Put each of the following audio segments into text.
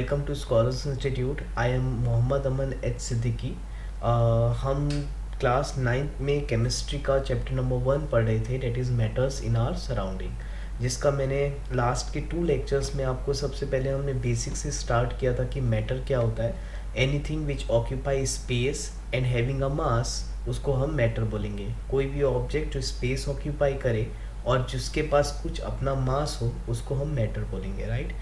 Welcome to Scholars Institute. I am Mohammad Aman H Siddiqui. हम class 9th में chemistry का chapter number 1 पढ़ रहे थे, that is matters in our surrounding, जिसका मैंने लास्ट के 2 लेक्चर्स में आपको सबसे पहले हमने बेसिक से स्टार्ट किया था कि मैटर क्या होता है। Anything which occupy space and having a mass, उसको हम मैटर बोलेंगे। कोई भी ऑब्जेक्ट जो स्पेस ऑक्यूपाई करे और जिसके पास कुछ अपना मास हो, उसको हम मैटर बोलेंगे, राइट।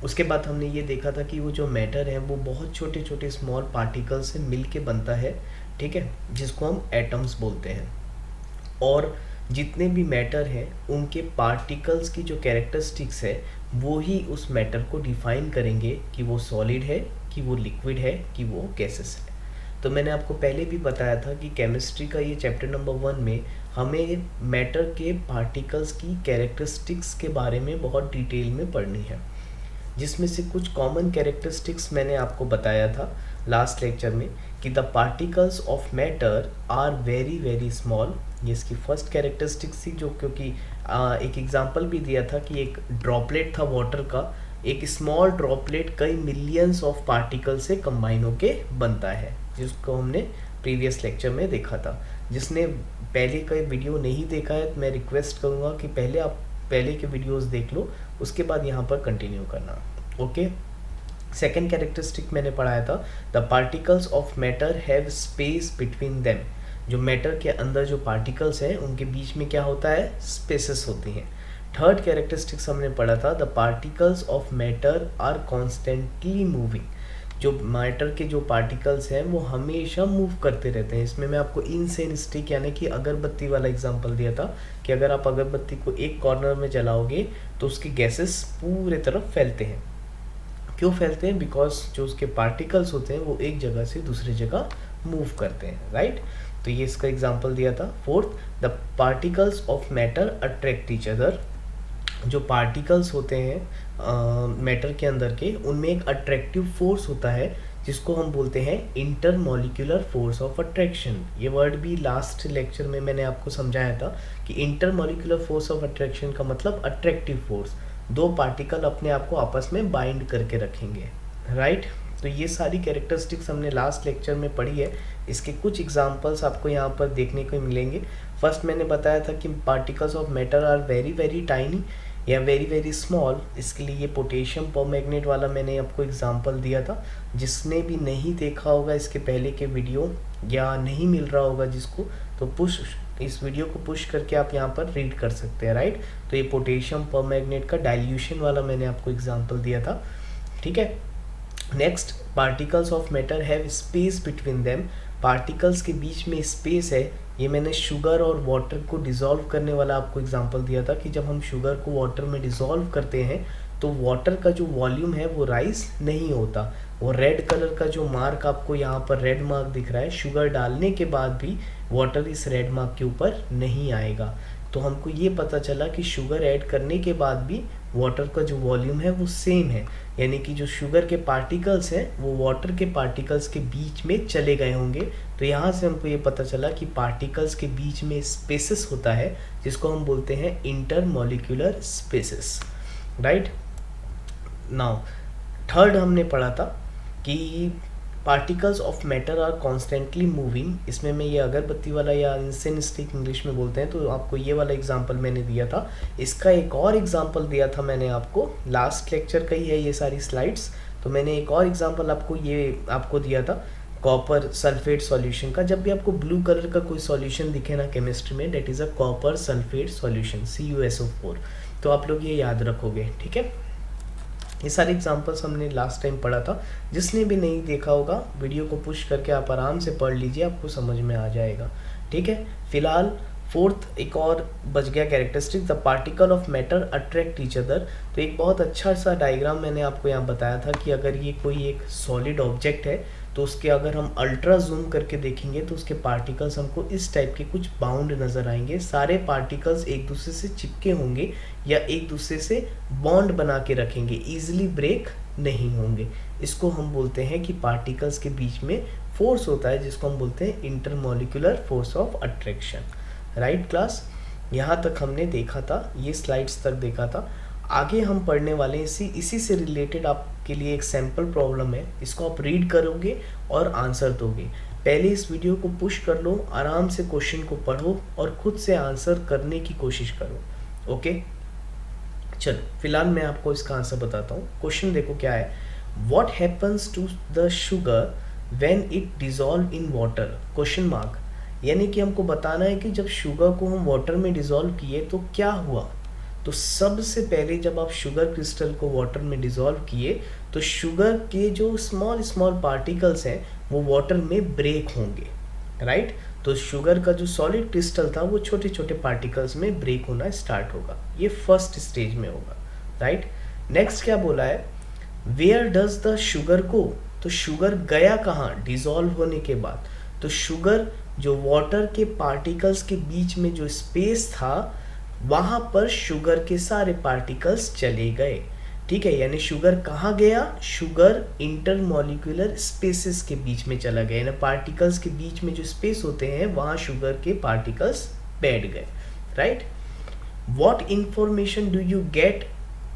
उसके बाद हमने ये देखा था कि वो जो मैटर है वो बहुत छोटे छोटे स्मॉल पार्टिकल से मिल के बनता है, ठीक है, जिसको हम एटम्स बोलते हैं। और जितने भी मैटर हैं उनके पार्टिकल्स की जो कैरेक्टरिस्टिक्स है वो ही उस मैटर को डिफाइन करेंगे कि वो सॉलिड है, कि वो लिक्विड है, कि वो गैसेस है। तो मैंने आपको पहले भी बताया था कि केमिस्ट्री का ये चैप्टर नंबर 1 में हमें मैटर के पार्टिकल्स की कैरेक्टरिस्टिक्स के बारे में बहुत डिटेल में पढ़नी है, जिसमें से कुछ कॉमन कैरेक्टरिस्टिक्स मैंने आपको बताया था लास्ट लेक्चर में कि the particles of matter are very very small. ये इसकी फर्स्ट कैरेक्टरिस्टिक्स थी, जो क्योंकि एक एग्जांपल भी दिया था कि एक ड्रॉपलेट था वाटर का, एक स्मॉल ड्रॉपलेट कई मिलियंस ऑफ पार्टिकल से कंबाइन होके बनता है, जिसको हमने प्रीवियस लेक्चर में देखा था। जिसने पहले का वीडियो नहीं देखा है तो मैं रिक्वेस्ट करूँगा कि पहले आप पहले के वीडियोस देख लो, उसके बाद यहाँ पर कंटिन्यू करना, ओके। सेकेंड कैरेक्टरिस्टिक मैंने पढ़ाया था, the particles of matter have space between them. जो मैटर के अंदर जो पार्टिकल्स हैं उनके बीच में क्या होता है, स्पेसेस होती हैं। थर्ड कैरेक्टरिस्टिक्स हमने पढ़ा था, the particles of matter are constantly moving. जो मैटर के जो पार्टिकल्स हैं वो हमेशा मूव करते रहते हैं। इसमें मैं आपको इनसेन स्टिक यानी कि अगरबत्ती वाला एग्जांपल दिया था कि अगर आप अगरबत्ती को एक कॉर्नर में जलाओगे तो उसके गैसेस पूरे तरफ फैलते हैं। क्यों फैलते हैं? बिकॉज जो उसके पार्टिकल्स होते हैं वो एक जगह से दूसरी जगह मूव करते हैं, राइट। तो ये इसका एग्जांपल दिया था। Fourth, the particles of matter attract each other. जो पार्टिकल्स होते हैं मैटर के अंदर के, उनमें एक अट्रैक्टिव फोर्स होता है जिसको हम बोलते हैं इंटरमॉलिक्यूलर फोर्स ऑफ अट्रैक्शन। ये वर्ड भी लास्ट लेक्चर में मैंने आपको समझाया था कि इंटरमॉलिक्यूलर फोर्स ऑफ अट्रैक्शन का मतलब अट्रैक्टिव फोर्स, दो पार्टिकल अपने आप को आपस में बाइंड करके रखेंगे, राइट। तो ये सारी कैरेक्टरिस्टिक्स हमने लास्ट लेक्चर में पढ़ी है। इसके कुछ एग्जांपल्स आपको यहाँ पर देखने को मिलेंगे। फर्स्ट मैंने बताया था कि particles of matter are very very tiny या वेरी वेरी स्मॉल। इसके लिए ये पोटेशियम परमैंगनेट वाला मैंने आपको एग्जांपल दिया था। जिसने भी नहीं देखा होगा इसके पहले के वीडियो या नहीं मिल रहा होगा जिसको, तो इस वीडियो को पुश करके आप यहाँ पर रीड कर सकते हैं, राइट। तो ये पोटेशियम परमैंगनेट का डाइल्यूशन वाला मैंने आपको एग्जाम्पल दिया था, ठीक है। Next, particles of matter have space between them. Particles के बीच में स्पेस है। ये मैंने शुगर और वाटर को डिज़ोल्व करने वाला आपको एग्जांपल दिया था कि जब हम शुगर को वाटर में डिज़ोल्व करते हैं तो वाटर का जो वॉल्यूम है वो राइज नहीं होता। वो रेड कलर का जो मार्क आपको यहाँ पर रेड मार्क दिख रहा है, शुगर डालने के बाद भी वाटर इस रेड मार्क के ऊपर नहीं आएगा। तो हमको ये पता चला कि शुगर ऐड करने के बाद भी वाटर का जो वॉल्यूम है वो सेम है, यानी कि जो शुगर के पार्टिकल्स हैं वो वाटर के पार्टिकल्स के बीच में चले गए होंगे। तो यहाँ से हमको ये पता चला कि पार्टिकल्स के बीच में स्पेसेस होता है जिसको हम बोलते हैं intermolecular spaces, right. Now third हमने पढ़ा था कि particles of matter are constantly moving. इसमें मैं ये अगरबत्ती वाला या इंसेन स्टिक इंग्लिश में बोलते हैं, तो आपको ये वाला एग्जांपल मैंने दिया था। इसका एक और एग्जांपल दिया था मैंने आपको, लास्ट लेक्चर का ही है ये सारी स्लाइड्स। तो मैंने एक और एग्जांपल आपको दिया था कॉपर सल्फेट सॉल्यूशन का। जब भी आपको ब्लू कलर का कोई सॉल्यूशन दिखे ना केमिस्ट्री में, that is a copper sulphate solution, CuSO4। तो आप लोग ये याद रखोगे, ठीक है। ये सारे एग्जांपल्स हमने लास्ट टाइम पढ़ा था। जिसने भी नहीं देखा होगा वीडियो को पुश करके आप आराम से पढ़ लीजिए, आपको समझ में आ जाएगा, ठीक है। फिलहाल फोर्थ एक और बच गया characteristic, the particle of matter attract each other. तो एक बहुत अच्छा सा डायग्राम मैंने आपको यहाँ बताया था कि अगर ये कोई एक सॉलिड ऑब्जेक्ट है तो उसके अगर हम अल्ट्रा जूम करके देखेंगे तो उसके पार्टिकल्स हमको इस टाइप के कुछ बाउंड नज़र आएंगे। सारे पार्टिकल्स एक दूसरे से चिपके होंगे या एक दूसरे से बॉन्ड बना के रखेंगे, ईजिली ब्रेक नहीं होंगे। इसको हम बोलते हैं कि पार्टिकल्स के बीच में फोर्स होता है जिसको हम बोलते हैं intermolecular force of attraction, right class. यहाँ तक हमने देखा था, ये स्लाइड्स तक देखा था। आगे हम पढ़ने वाले इसी से रिलेटेड आप के लिए एक सैम्पल प्रॉब्लम है, इसको आप रीड करोगे और आंसर दोगे। पहले इस वीडियो को पुश कर लो, आराम से क्वेश्चन को पढ़ो और खुद से आंसर करने की कोशिश करो। ओके, चलो फिलहाल मैं आपको इसका आंसर बताता हूँ। क्वेश्चन देखो क्या है, what happens to the sugar when it dissolve in water, question mark. यानी कि हमको बताना है कि जब शुगर को हम वाटर में डिजॉल्व किए तो क्या हुआ। तो सबसे पहले जब आप शुगर क्रिस्टल को वाटर में डिजॉल्व किए तो शुगर के जो स्मॉल स्मॉल पार्टिकल्स हैं वो वाटर में ब्रेक होंगे, राइट। तो शुगर का जो सॉलिड क्रिस्टल था वो छोटे छोटे पार्टिकल्स में ब्रेक होना स्टार्ट होगा, ये फर्स्ट स्टेज में होगा, राइट। नेक्स्ट क्या बोला है, वेयर डज द शुगर गो, तो शुगर गया कहाँ डिजॉल्व होने के बाद। तो शुगर जो वाटर के पार्टिकल्स के बीच में जो स्पेस था वहाँ पर शुगर के सारे पार्टिकल्स चले गए, ठीक है। यानी शुगर कहाँ गया, शुगर इंटरमॉलिक्यूलर स्पेसेस के बीच में चला गया, यानी पार्टिकल्स के बीच में जो स्पेस होते हैं वहाँ शुगर के पार्टिकल्स बैठ गए, right. What information do you get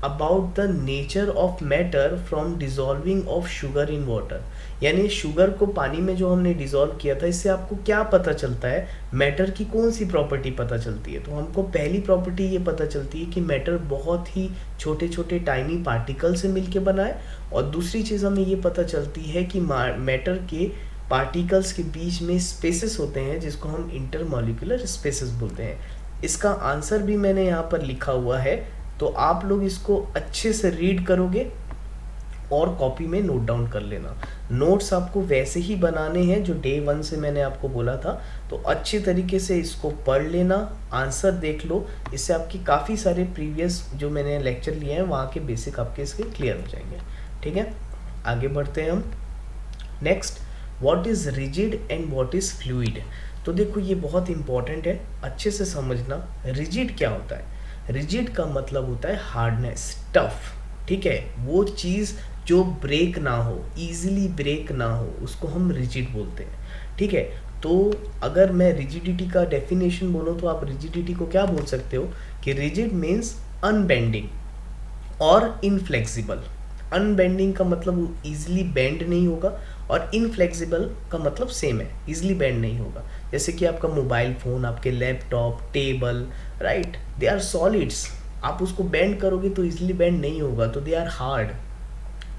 about the nature of matter from dissolving of sugar in water, यानी शुगर को पानी में जो हमने डिजॉल्व किया था इससे आपको क्या पता चलता है, मैटर की कौन सी प्रॉपर्टी पता चलती है। तो हमको पहली प्रॉपर्टी ये पता चलती है कि मैटर बहुत ही छोटे छोटे टाइनी पार्टिकल से मिलके बना है, और दूसरी चीज़ हमें ये पता चलती है कि मैटर के पार्टिकल्स के बीच में स्पेसेस होते हैं जिसको हम इंटरमॉलिक्यूलर स्पेसेस बोलते हैं। इसका आंसर भी मैंने यहाँ पर लिखा हुआ है, तो आप लोग इसको अच्छे से रीड करोगे और कॉपी में नोट डाउन कर लेना। नोट्स आपको वैसे ही बनाने हैं जो डे 1 से मैंने आपको बोला था, तो अच्छी तरीके से इसको पढ़ लेना, आंसर देख लो, इससे आपकी काफ़ी सारे प्रीवियस जो मैंने लेक्चर लिए हैं वहाँ के बेसिक आपके इसके क्लियर हो जाएंगे, ठीक है। आगे बढ़ते हैं हम। Next, what is rigid and what is fluid. तो देखो ये बहुत इंपॉर्टेंट है, अच्छे से समझना। रिजिड क्या होता है, रिजिड का मतलब होता है हार्डनेस, टफ, ठीक है। वो चीज़ जो ब्रेक ना हो, इजीली ब्रेक ना हो, उसको हम रिजिड बोलते हैं, ठीक है। तो अगर मैं रिजिडिटी का डेफिनेशन बोलूँ तो आप रिजिडिटी को क्या बोल सकते हो कि रिजिड मीन्स अनबेंडिंग और इनफ्लेक्सिबल। अनबेंडिंग का मतलब वो ईजिली बेंड नहीं होगा, और इनफ्लेक्सिबल का मतलब सेम है, ईजिली बेंड नहीं होगा। जैसे कि आपका मोबाइल फ़ोन, आपके laptop, table, right, they are solids, आप उसको बेंड करोगे तो ईजिली बेंड नहीं होगा, तो दे आर हार्ड,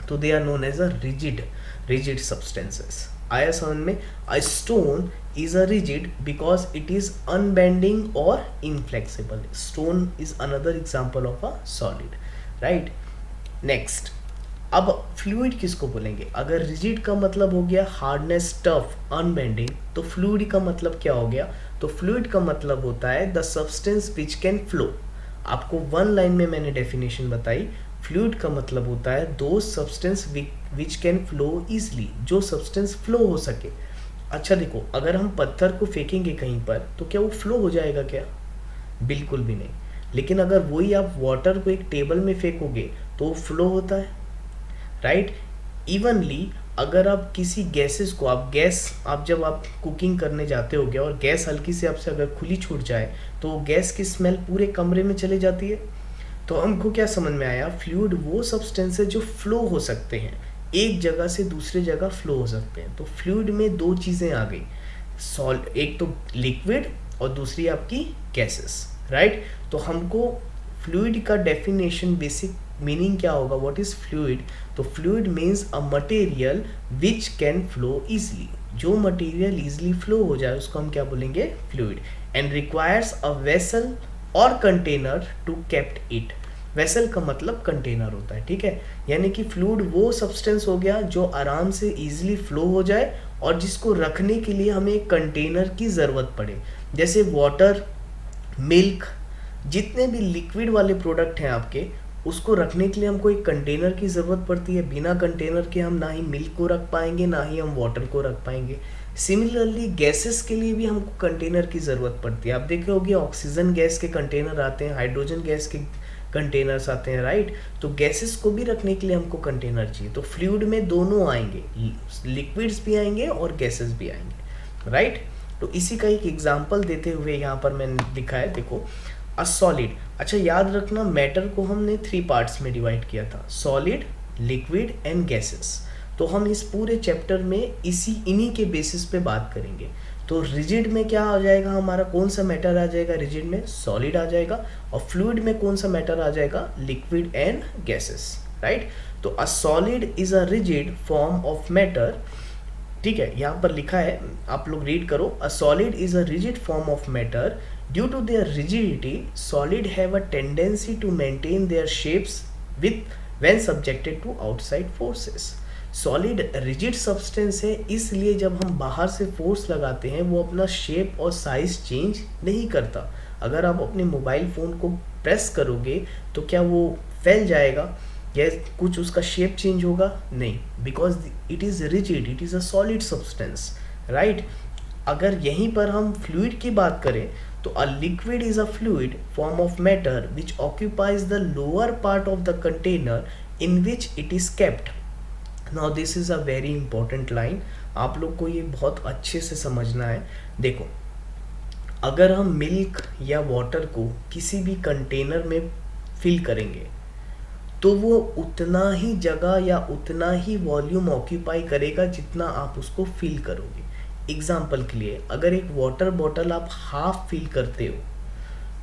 तो they are known as a rigid substances. आया समझ में। A stone is a rigid because it is unbending और inflexible. Stone is another example of a solid, right. Next, अब fluid किसको बोलेंगे। अगर रिजिड का मतलब हो गया हार्डनेस, टफ, अनबेंडिंग, तो फ्लूइड का मतलब क्या हो गया, तो फ्लूइड का मतलब होता है the substance which can flow. आपको 1 लाइन में मैंने डेफिनेशन बताई। फ्लूइड का मतलब होता है दो substance which can flow easily, जो सब्सटेंस फ्लो हो सके। अच्छा देखो, अगर हम पत्थर को फेंकेंगे कहीं पर तो क्या वो फ्लो हो जाएगा क्या, बिल्कुल भी नहीं। लेकिन अगर वही आप वाटर को एक टेबल में फेंकोगे तो वो फ्लो होता है, राइट। इवनली अगर आप किसी गैसेस को, आप जब आप कुकिंग करने जाते होगे और गैस हल्की से आपसे अगर खुली छूट जाए तो गैस की स्मेल पूरे कमरे में चले जाती है। तो हमको क्या समझ में आया, फ्लूइड वो सब्सटेंस है जो फ्लो हो सकते हैं, एक जगह से दूसरी जगह फ्लो हो सकते हैं। तो फ्लूइड में 2 चीज़ें आ गई, एक तो लिक्विड और दूसरी आपकी गैसेस, राइट। तो हमको फ्लूइड का डेफिनेशन, बेसिक मीनिंग क्या होगा, व्हाट इज फ्लूइड। तो fluid means a material which can flow easily, जो मटेरियल इजली फ्लो हो जाए उसको हम क्या बोलेंगे, fluid. And requires a vessel और container to kept it. Vessel का मतलब कंटेनर होता है, ठीक है। यानी कि फ्लूइड वो सब्सटेंस हो गया जो आराम से इजीली फ्लो हो जाए और जिसको रखने के लिए हमें एक कंटेनर की ज़रूरत पड़े। जैसे वाटर, मिल्क, जितने भी लिक्विड वाले प्रोडक्ट हैं आपके, उसको रखने के लिए हमको एक कंटेनर की ज़रूरत पड़ती है। बिना कंटेनर के हम ना ही मिल्क को रख पाएंगे ना ही हम वाटर को रख पाएंगे। सिमिलरली गैसेस के लिए भी हमको कंटेनर की ज़रूरत पड़ती है। आप देखे होंगे ऑक्सीजन गैस के कंटेनर आते हैं, हाइड्रोजन गैस के कंटेनर्स आते हैं, राइट। तो गैसेस को भी रखने के लिए हमको कंटेनर चाहिए। तो फ्लूइड में दोनों आएंगे, लिक्विड्स भी आएंगे और गैसेस भी आएंगे, राइट। तो इसी का एक एग्जाम्पल देते हुए यहाँ पर मैंने लिखा है, देखो अ सॉलिड। अच्छा याद रखना, मैटर को हमने 3 पार्ट्स में डिवाइड किया था, सॉलिड, लिक्विड एंड गैसेस। तो हम इस पूरे चैप्टर में इन्हीं के बेसिस पे बात करेंगे। तो रिजिड में क्या आ जाएगा हमारा, कौन सा मैटर आ जाएगा रिजिड में, सॉलिड आ जाएगा। और फ्लूइड में कौन सा मैटर आ जाएगा, लिक्विड एंड गैसेस, राइट। तो a solid is a rigid form of matter, ठीक है, यहाँ पर लिखा है, आप लोग रीड करो। A solid is a rigid form of matter, due to their rigidity solid have a tendency to maintain their shapes with when subjected to outside forces. Solid rigid substance है, इसलिए जब हम बाहर से फोर्स लगाते हैं वो अपना शेप और साइज चेंज नहीं करता। अगर आप अपने मोबाइल फ़ोन को प्रेस करोगे तो क्या वो फैल जाएगा या कुछ उसका शेप चेंज होगा, नहीं, because it is rigid, it is a solid substance, right. अगर यहीं पर हम फ्लूइड की बात करें तो a liquid is a fluid form of matter which occupies the lower part of the container in which it is kept. Now this is a very important line, आप लोग को ये बहुत अच्छे से समझना है। देखो, अगर हम मिल्क या वाटर को किसी भी कंटेनर में फिल करेंगे तो वो उतना ही जगह या उतना ही वॉल्यूम ऑक्यूपाई करेगा जितना आप उसको फिल करोगे। एग्जाम्पल के लिए, अगर एक वाटर बॉटल आप हाफ फिल करते हो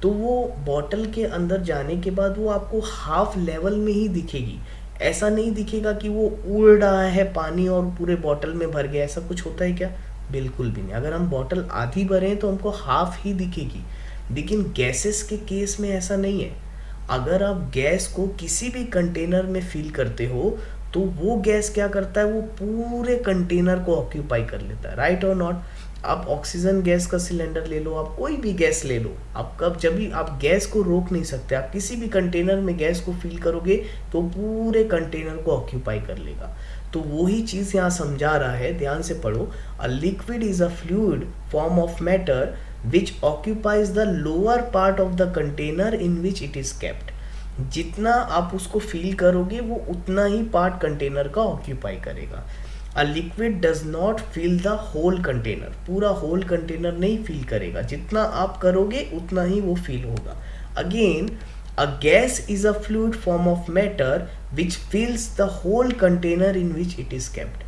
तो वो बॉटल के अंदर जाने के बाद वो आपको हाफ लेवल में ही दिखेगी। ऐसा नहीं दिखेगा कि वो उड़ रहा है पानी और पूरे बॉटल में भर गया, ऐसा कुछ होता है क्या, बिल्कुल भी नहीं। अगर हम बॉटल आधी भरें तो हमको हाफ ही दिखेगी, लेकिन गैसेस के केस में ऐसा नहीं है। अगर आप गैस को किसी भी कंटेनर में फिल करते हो तो वो गैस क्या करता है, वो पूरे कंटेनर को ऑक्यूपाई कर लेता है, राइट और नॉट। आप ऑक्सीजन गैस का सिलेंडर ले लो, आप कोई भी गैस ले लो, आप कब जब भी आप गैस को रोक नहीं सकते। आप किसी भी कंटेनर में गैस को फिल करोगे तो पूरे कंटेनर को ऑक्यूपाई कर लेगा। तो वही चीज़ यहाँ समझा रहा है, ध्यान से पढ़ो। A liquid is a fluid form of matter which occupies the lower part of the container in which it is kept। जितना आप उसको फील करोगे वो उतना ही पार्ट कंटेनर का ऑक्यूपाई करेगा। A liquid does not fill the whole container, पूरा होल कंटेनर नहीं फील करेगा, जितना आप करोगे उतना ही वो फील होगा। Again a gas is a fluid form of matter which fills the whole container in which it is kept.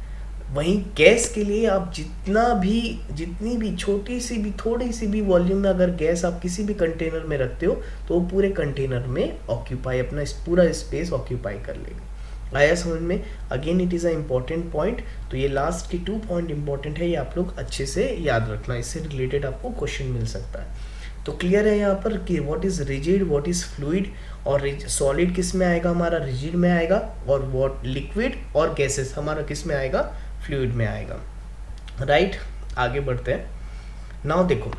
वहीं गैस के लिए आप जितनी भी छोटी सी भी थोड़ी सी भी वॉल्यूम में अगर गैस आप किसी भी कंटेनर में रखते हो तो वो पूरे कंटेनर में ऑक्यूपाई, अपना पूरा स्पेस ऑक्यूपाई कर लेगा। आया समझ में। Again it is a important point. तो ये लास्ट की 2 पॉइंट इंपॉर्टेंट है, ये आप लोग अच्छे से याद रखना, इससे रिलेटेड आपको क्वेश्चन मिल सकता है। तो क्लियर है यहाँ पर कि what is rigid, what is fluid, और सॉलिड किस में आएगा हमारा, रिजिड में आएगा, और व्हाट लिक्विड और गैसेस हमारा किस में आएगा, फ्लूइड में आएगा, राइट। आगे बढ़ते हैं। नाउ देखो,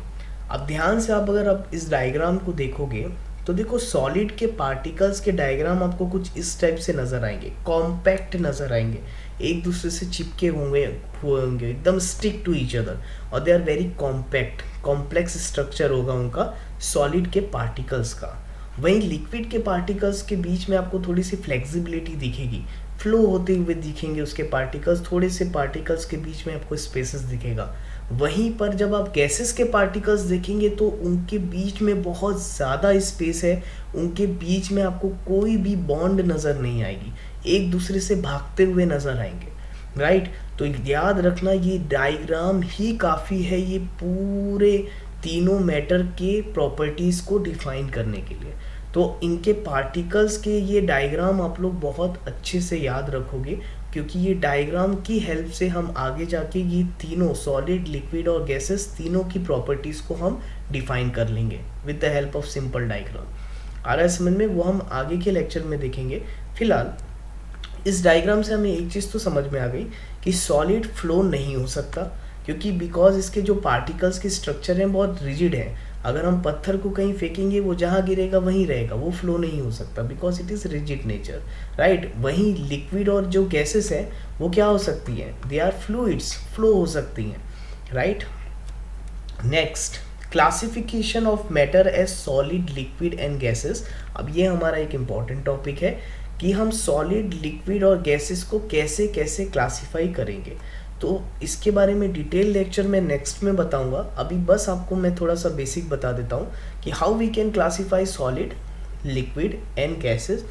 अब ध्यान से आप अगर आप इस डायग्राम को देखोगे तो देखो सॉलिड के पार्टिकल्स के डायग्राम आपको कुछ इस टाइप से नजर आएंगे, कॉम्पैक्ट नजर आएंगे, एक दूसरे से चिपके हुए एकदम स्टिक टू ईच अदर, और they are very compact, complex structure होगा उनका सॉलिड के पार्टिकल्स का। वहीं लिक्विड के पार्टिकल्स के बीच में आपको थोड़ी सी फ्लेक्सिबिलिटी दिखेगी, फ्लो होते हुए दिखेंगे उसके पार्टिकल्स, थोड़े से पार्टिकल्स के बीच में आपको स्पेसेस दिखेगा। वहीं पर जब आप गैसेस के पार्टिकल्स देखेंगे तो उनके बीच में बहुत ज़्यादा स्पेस है, उनके बीच में आपको कोई भी बॉन्ड नज़र नहीं आएगी, एक दूसरे से भागते हुए नज़र आएंगे, राइट। तो याद रखना ये डायग्राम ही काफ़ी है ये पूरे तीनों मैटर के प्रॉपर्टीज़ को डिफाइन करने के लिए। तो इनके पार्टिकल्स के ये डायग्राम आप लोग बहुत अच्छे से याद रखोगे, क्योंकि ये डायग्राम की हेल्प से हम आगे जाके ये तीनों सॉलिड, लिक्विड और गैसेस तीनों की प्रॉपर्टीज़ को हम डिफाइन कर लेंगे with the help of simple diagram. आ रहा है समझ में, वो हम आगे के लेक्चर में देखेंगे। फिलहाल इस डायग्राम से हमें एक चीज़ तो समझ में आ गई कि सॉलिड फ्लो नहीं हो सकता, क्योंकि बिकॉज इसके जो पार्टिकल्स के स्ट्रक्चर हैं बहुत रिजिड हैं। अगर हम पत्थर को कहीं फेंकेंगे वो जहाँ गिरेगा वहीं रहेगा, वो फ्लो नहीं हो सकता because it is rigid nature, right. वहीं लिक्विड और जो गैसेस हैं वो क्या हो सकती हैं, दे आर फ्लूइड्स, फ्लो हो सकती हैं, right. Next, classification of matter as solid, liquid and gases. अब ये हमारा एक इम्पॉर्टेंट टॉपिक है कि हम सॉलिड, लिक्विड और गैसेस को कैसे कैसे क्लासीफाई करेंगे। तो इसके बारे में डिटेल लेक्चर मैं नेक्स्ट में बताऊंगा। अभी बस आपको मैं थोड़ा सा बेसिक बता देता हूँ कि how we can classify solid, liquid and gases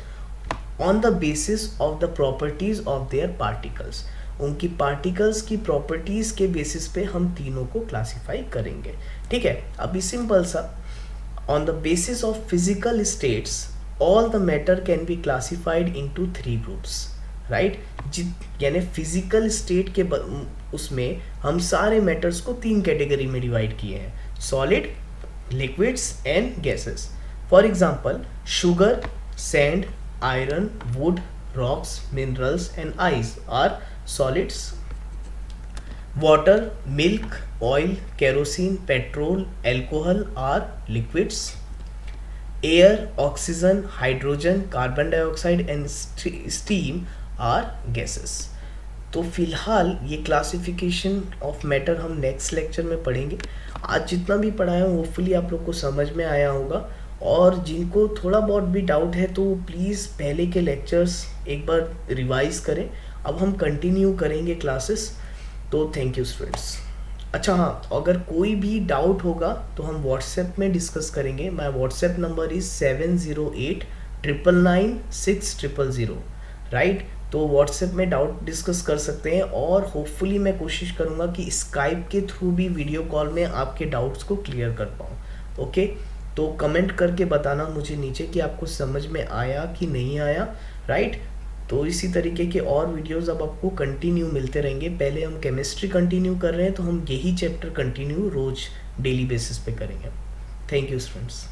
on the basis of the properties of their particles. उनकी पार्टिकल्स की प्रॉपर्टीज के बेसिस पे हम तीनों को क्लासिफाई करेंगे। ठीक है, अभी सिंपल सा, on the basis of physical states all the matter can be classified into three groups, right? यानी फिजिकल स्टेट के उसमें हम सारे मैटर्स को तीन कैटेगरी में डिवाइड किए हैं, solid, liquids and gases. For example sugar, sand, iron, wood, rocks, minerals and ice are solids. Water, milk, oil, kerosene, petrol, alcohol are liquids. Air, oxygen, hydrogen, carbon dioxide and steam are gases. तो फिलहाल ये classification of matter हम next lecture में पढ़ेंगे। आज जितना भी पढ़ाया हूँ होपफुली आप लोग को समझ में आया होगा, और जिनको थोड़ा बहुत भी डाउट है तो प्लीज़ पहले के लेक्चर्स एक बार रिवाइज करें। अब हम कंटिन्यू करेंगे क्लासेस, तो थैंक यू स्टूडेंट्स। अच्छा हाँ, अगर कोई भी डाउट होगा तो हम व्हाट्सएप में डिस्कस करेंगे। My WhatsApp number is 7089996000, right? तो व्हाट्सएप में डाउट डिस्कस कर सकते हैं, और होपफुली मैं कोशिश करूँगा कि स्काइप के थ्रू भी वीडियो कॉल में आपके डाउट्स को क्लियर कर पाऊँ। ओके, तो कमेंट करके बताना मुझे नीचे कि आपको समझ में आया कि नहीं आया, राइट? तो इसी तरीके के और वीडियोस अब आपको कंटिन्यू मिलते रहेंगे। पहले हम केमिस्ट्री कंटिन्यू कर रहे हैं, तो हम यही चैप्टर कंटिन्यू रोज डेली बेसिस पे करेंगे। Thank you students.